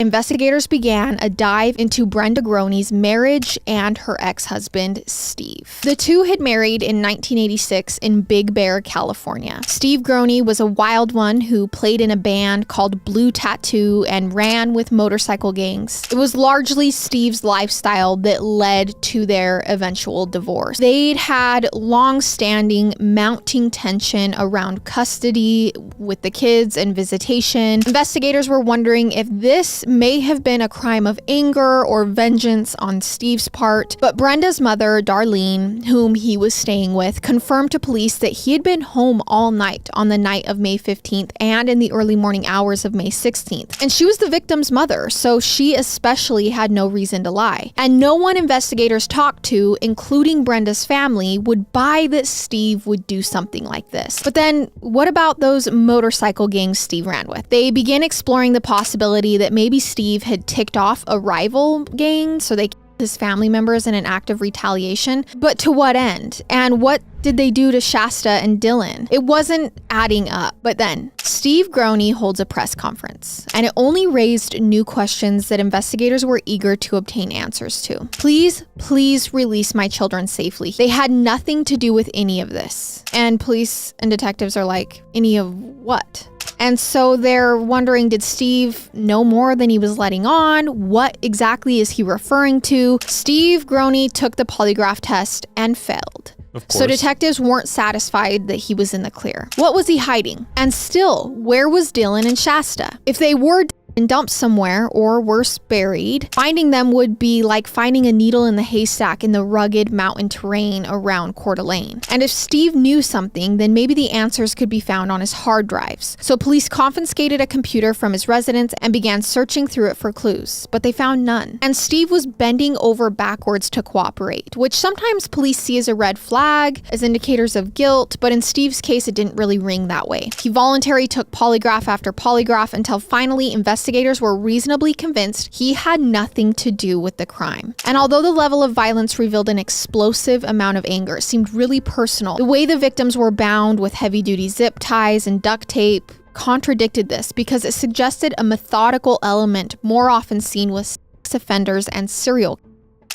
investigators began a dive into Brenda Groney's marriage and her ex-husband, Steve. The two had married in 1986 in Big Bear, California. Steve Groney was a wild one who played in a band called Blue Tattoo and ran with motorcycle gangs. It was largely Steve's lifestyle that led to their eventual divorce. They'd had long-standing mounting tension around custody with the kids and visitation. Investigators were wondering if this may have been a crime of anger or vengeance on Steve's part, but Brenda's mother, Darlene, whom he was staying with, confirmed to police that he had been home all night on the night of May 15th and in the early morning hours of May 16th. And she was the victim's mother, so she especially had no reason to lie. And no one investigators talked to, including Brenda's family, would buy that Steve would do something like this. But then, what about those motorcycle gangs Steve ran with? They began exploring the possibility that maybe Steve had ticked off a rival gang so they killed his family members in an act of retaliation. But to what end? And what did they do to Shasta and Dylan? It wasn't adding up. But then, Steve Groney holds a press conference, and it only raised new questions that investigators were eager to obtain answers to. Please release my children safely. They had nothing to do with any of this. And police and detectives are like, any of what? And so they're wondering, did Steve know more than he was letting on? What exactly is he referring to? Steve Groney took the polygraph test and failed. Of course. So detectives weren't satisfied that he was in the clear. What was he hiding? And still, where was Dylan and Shasta? If they were and dumped somewhere, or worse, buried, finding them would be like finding a needle in the haystack in the rugged mountain terrain around Coeur d'Alene. And if Steve knew something, then maybe the answers could be found on his hard drives. So police confiscated a computer from his residence and began searching through it for clues, but they found none. And Steve was bending over backwards to cooperate, which sometimes police see as a red flag, as indicators of guilt, but in Steve's case, it didn't really ring that way. He voluntarily took polygraph after polygraph until finally investigators were reasonably convinced he had nothing to do with the crime. And although the level of violence revealed an explosive amount of anger, it seemed really personal. The way the victims were bound with heavy-duty zip ties and duct tape contradicted this because it suggested a methodical element more often seen with sex offenders and serial killers.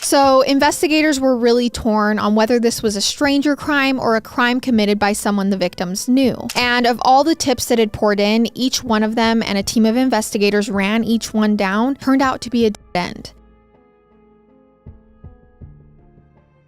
So investigators were really torn on whether this was a stranger crime or a crime committed by someone the victims knew. And of all the tips that had poured in, each one of them and a team of investigators ran each one down, turned out to be a dead end.